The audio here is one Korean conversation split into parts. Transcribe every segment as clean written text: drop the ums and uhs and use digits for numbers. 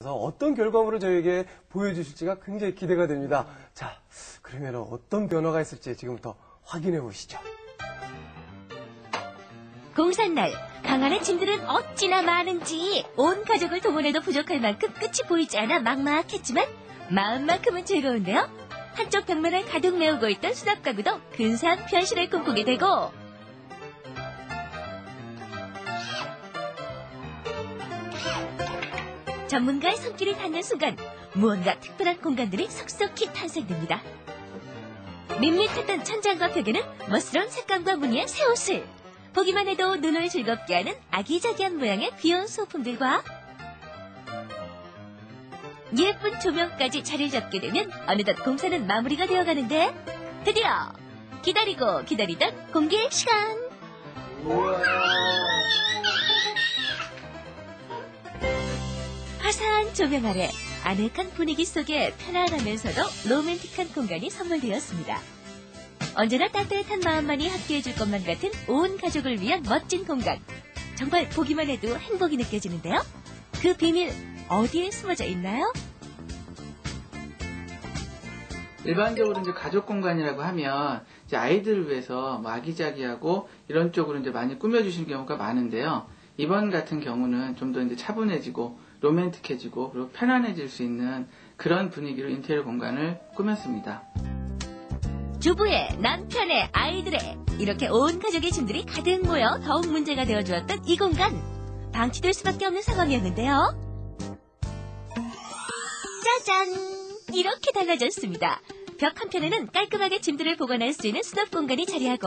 그래서 어떤 결과물을 저에게 보여주실지가 굉장히 기대가 됩니다. 자, 그러면 어떤 변화가 있을지 지금부터 확인해 보시죠. 공산날, 강한의 짐들은 어찌나 많은지 온 가족을 동원해도 부족할 만큼 끝이 보이지 않아 막막했지만 마음만큼은 즐거운데요. 한쪽 벽면을 가득 메우고 있던 수납 가구도 근사한 변신을 꿈꾸게 되고 전문가의 손길이 닿는 순간 무언가 특별한 공간들이 속속히 탄생됩니다. 밋밋했던 천장과 벽에는 멋스러운 색감과 무늬의 새 옷을, 보기만 해도 눈을 즐겁게 하는 아기자기한 모양의 귀여운 소품들과 예쁜 조명까지 자리를 잡게 되면 어느덧 공사는 마무리가 되어가는데 드디어 기다리고 기다리던 공개 시간! 화사한 조명 아래 아늑한 분위기 속에 편안하면서도 로맨틱한 공간이 선물되었습니다. 언제나 따뜻한 마음만이 함께해줄 것만 같은 온 가족을 위한 멋진 공간. 정말 보기만 해도 행복이 느껴지는데요. 그 비밀 어디에 숨어져 있나요? 일반적으로 이제 가족 공간이라고 하면 이제 아이들을 위해서 뭐 아기자기하고 이런 쪽으로 이제 많이 꾸며주시는 경우가 많은데요. 이번 같은 경우는 좀 더 이제 차분해지고 로맨틱해지고 그리고 편안해질 수 있는 그런 분위기로 인테리어 공간을 꾸몄습니다. 주부의, 남편의, 아이들의 이렇게 온 가족의 짐들이 가득 모여 더욱 문제가 되어주었던 이 공간. 방치될 수밖에 없는 상황이었는데요. 짜잔! 이렇게 달라졌습니다. 벽 한편에는 깔끔하게 짐들을 보관할 수 있는 수납 공간이 자리하고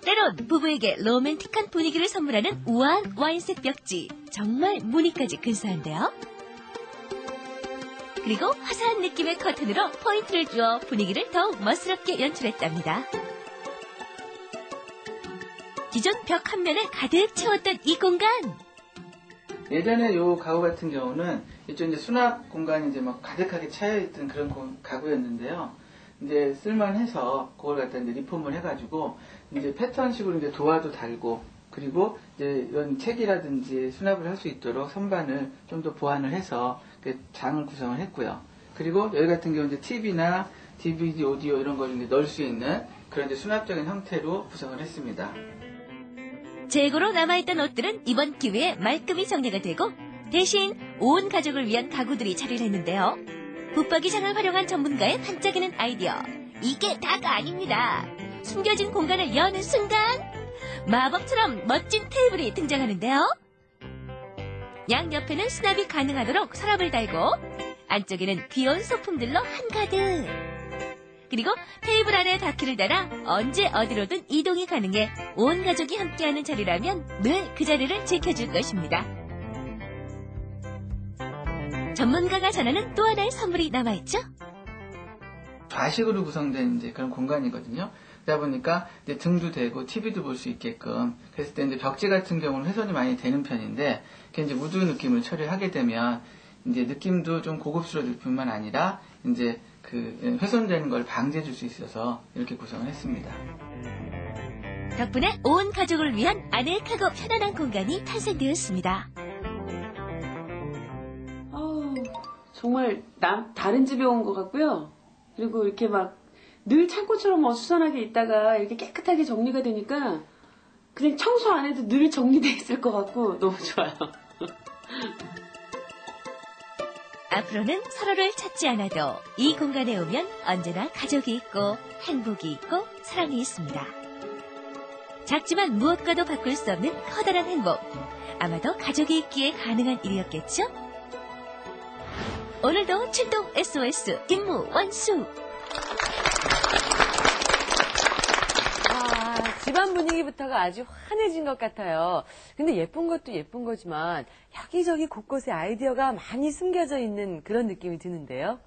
때론 부부에게 로맨틱한 분위기를 선물하는 우아한 와인색 벽지. 정말 무늬까지 근사한데요. 그리고 화사한 느낌의 커튼으로 포인트를 주어 분위기를 더욱 멋스럽게 연출했답니다. 기존 벽 한 면을 가득 채웠던 이 공간. 예전에 요 가구 같은 경우는 이쪽 이제 수납 공간이 이제 막 가득하게 차여있던 그런 가구였는데요. 이제 쓸만해서 그걸 갖다 이제 리폼을 해가지고 이제 패턴식으로 이제 도화도 달고 그리고 이제 이런 책이라든지 수납을 할 수 있도록 선반을 좀 더 보완을 해서 장을 구성을 했고요. 그리고 여기 같은 경우 이제 TV나 DVD, 오디오 이런 걸 이제 넣을 수 있는 그런 이제 수납적인 형태로 구성을 했습니다. 재고로 남아있던 옷들은 이번 기회에 말끔히 정리가 되고 대신 온 가족을 위한 가구들이 자리를 했는데요. 붙박이장을 활용한 전문가의 반짝이는 아이디어. 이게 다가 아닙니다. 숨겨진 공간을 여는 순간 마법처럼 멋진 테이블이 등장하는데요. 양옆에는 수납이 가능하도록 서랍을 달고 안쪽에는 귀여운 소품들로 한가득. 그리고 테이블 아래 바퀴를 달아 언제 어디로든 이동이 가능해 온 가족이 함께하는 자리라면 늘 그 자리를 지켜줄 것입니다. 전문가가 전하는 또 하나의 선물이 남아있죠? 좌식으로 구성된 이제 그런 공간이거든요. 그러다 보니까 이제 등도 되고 TV도 볼 수 있게끔 그랬을 때 이제 벽지 같은 경우는 훼손이 많이 되는 편인데 그게 이제 무드 느낌을 처리하게 되면 이제 느낌도 좀 고급스러워질 뿐만 아니라 이제 그 훼손되는 걸 방지해 줄 수 있어서 이렇게 구성을 했습니다. 덕분에 온 가족을 위한 아늑하고 편안한 공간이 탄생되었습니다. 정말 다른 집에 온 것 같고요. 그리고 이렇게 막 늘 창고처럼 어수선하게 있다가 이렇게 깨끗하게 정리가 되니까 그냥 청소 안 해도 늘 정리돼 있을 것 같고 너무 좋아요. 앞으로는 서로를 찾지 않아도 이 공간에 오면 언제나 가족이 있고 행복이 있고 사랑이 있습니다. 작지만 무엇과도 바꿀 수 없는 커다란 행복. 아마도 가족이 있기에 가능한 일이었겠죠? 오늘도 출동 SOS 임무 완수! 집안 분위기부터가 아주 환해진 것 같아요. 근데 예쁜 것도 예쁜 거지만 여기저기 곳곳에 아이디어가 많이 숨겨져 있는 그런 느낌이 드는데요.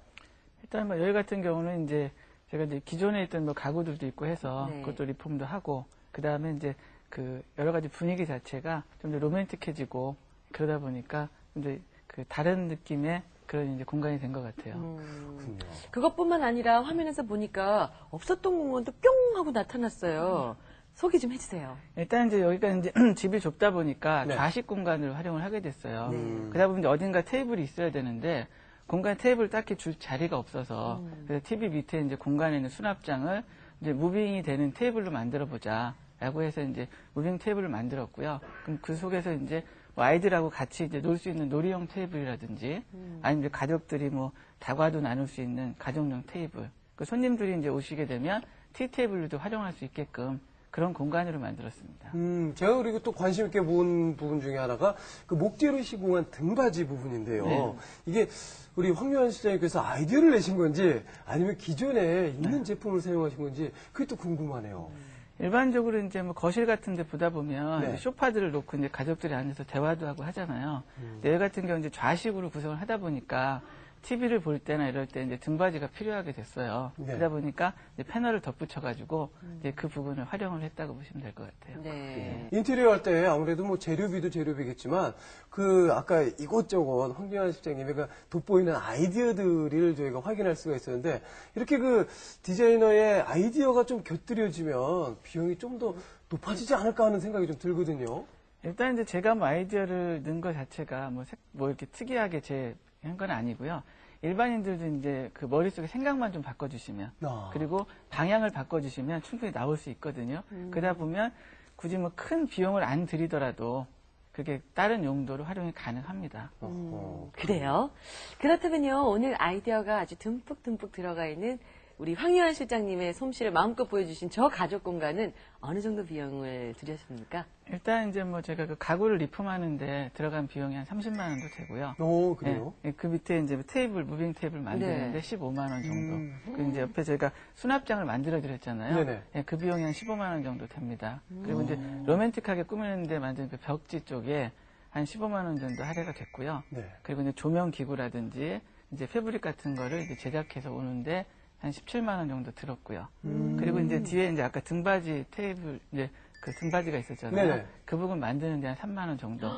일단 뭐 여기 같은 경우는 이제 제가 이제 기존에 있던 뭐 가구들도 있고 해서 네. 그것도 리폼도 하고 그 다음에 이제 그 여러 가지 분위기 자체가 좀 더 로맨틱해지고 그러다 보니까 이제 그 다른 느낌의 그런 이제 공간이 된 것 같아요. 그것뿐만 아니라 화면에서 보니까 없었던 공간도 뿅 하고 나타났어요. 소개 좀 해주세요. 일단 이제 여기가 이제 집이 좁다 보니까 네. 좌식 공간을 활용을 하게 됐어요. 그러다 보면 이제 어딘가 테이블이 있어야 되는데 공간에 테이블 딱히 줄 자리가 없어서 그래서 TV 밑에 이제 공간에 있는 수납장을 이제 무빙이 되는 테이블로 만들어 보자라고 해서 이제 무빙 테이블을 만들었고요. 그럼 그 속에서 이제 뭐 아이들하고 같이 이제 놀 수 있는 놀이용 테이블이라든지 아니면 이제 가족들이 뭐 다과도 나눌 수 있는 가족용 테이블. 그 손님들이 이제 오시게 되면 티 테이블로도 활용할 수 있게끔 그런 공간으로 만들었습니다. 제가 그리고 또 관심 있게 본 부분 중에 하나가 그 목재로 시공한 등받이 부분인데요. 네. 이게 우리 황요한 실장님께서 아이디어를 내신 건지 아니면 기존에 있는 제품을 사용하신 건지 그게 또 궁금하네요. 일반적으로 이제 뭐 거실 같은 데 보다 보면 네. 이제 소파들을 놓고 이제 가족들이 앉아서 대화도 하고 하잖아요. 근데 여기 같은 경우 이제 좌식으로 구성을 하다 보니까 TV를 볼 때나 이럴 때 이제 등받이가 필요하게 됐어요. 네. 그러다 보니까 이제 패널을 덧붙여가지고 이제 그 부분을 활용을 했다고 보시면 될 것 같아요. 네. 인테리어 할 때 아무래도 뭐 재료비도 재료비겠지만 그 아까 이것저것 황교안 실장님의 그 돋보이는 아이디어들을 저희가 확인할 수가 있었는데 이렇게 그 디자이너의 아이디어가 좀 곁들여지면 비용이 좀 더 높아지지 않을까 하는 생각이 좀 들거든요. 일단 이제 제가 뭐 아이디어를 넣은 것 자체가 뭐 이렇게 특이하게 한 건 아니고요. 일반인들도 이제 그 머릿속에 생각만 좀 바꿔주시면 그리고 방향을 바꿔주시면 충분히 나올 수 있거든요. 그러다 보면 굳이 뭐 큰 비용을 안 들이더라도 그게 다른 용도로 활용이 가능합니다. 그래요. 그렇다면요, 오늘 아이디어가 아주 듬뿍듬뿍 들어가 있는 우리 황요한 실장님의 솜씨를 마음껏 보여주신 저 가족 공간은 어느 정도 비용을 들였습니까? 일단 이제 뭐 제가 그 가구를 리폼하는데 들어간 비용이 한 30만 원도 되고요. 오, 그래요? 네, 그 밑에 이제 테이블, 무빙 테이블 만드는데 네. 15만 원 정도. 그리고 이제 옆에 저희가 수납장을 만들어 드렸잖아요. 네네. 네, 그 비용이 한 15만 원 정도 됩니다. 그리고 이제 로맨틱하게 꾸미는데 만든 그 벽지 쪽에 한 15만 원 정도 할애가 됐고요. 네. 그리고 이제 조명 기구라든지 이제 패브릭 같은 거를 이제 제작해서 오는데 한 17만 원 정도 들었고요. 그리고 이제 뒤에 이제 아까 등받이 테이블 이제 그 등받이가 있었잖아요. 네네. 그 부분 만드는데 한 3만 원 정도.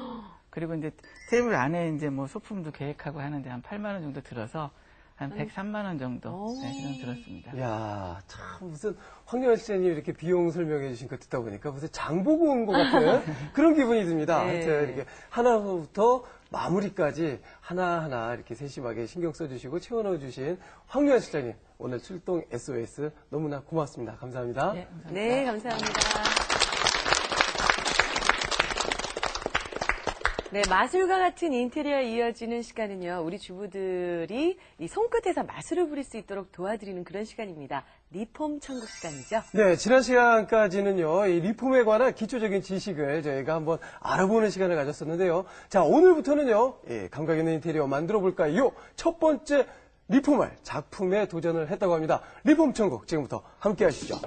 그리고 이제 테이블 안에 이제 뭐 소품도 계획하고 하는데 한 8만 원 정도 들어서 한 103만 원 정도 네, 그 정도 들었습니다. 이야, 참, 무슨, 황요한 실장님이 이렇게 비용 설명해 주신 거 듣다 보니까 무슨 장 보고 온 것 같은 그런 기분이 듭니다. 네. 제가 이렇게 하나부터 마무리까지 하나하나 이렇게 세심하게 신경 써주시고 채워넣어 주신 황요한 실장님, 오늘 출동 SOS 너무나 고맙습니다. 감사합니다. 네, 감사합니다. 네, 감사합니다. 네, 마술과 같은 인테리어에 이어지는 시간은요, 우리 주부들이 이 손끝에서 마술을 부릴 수 있도록 도와드리는 그런 시간입니다. 리폼 천국 시간이죠. 네, 지난 시간까지는요, 이 리폼에 관한 기초적인 지식을 저희가 한번 알아보는 시간을 가졌었는데요. 자, 오늘부터는요, 감각 있는 인테리어 만들어 볼까요? 첫 번째 리폼할 작품에 도전을 했다고 합니다. 리폼 천국, 지금부터 함께 하시죠.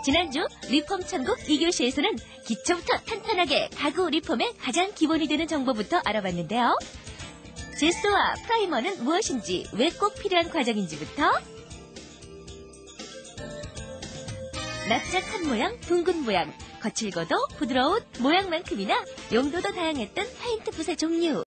지난주 리폼 천국 2교시에서는 기초부터 탄탄하게 가구 리폼의 가장 기본이 되는 정보부터 알아봤는데요. 제소와 프라이머는 무엇인지, 왜 꼭 필요한 과정인지부터 납작한 모양, 둥근 모양, 거칠고도 부드러운 모양만큼이나 용도도 다양했던 페인트 붓의 종류,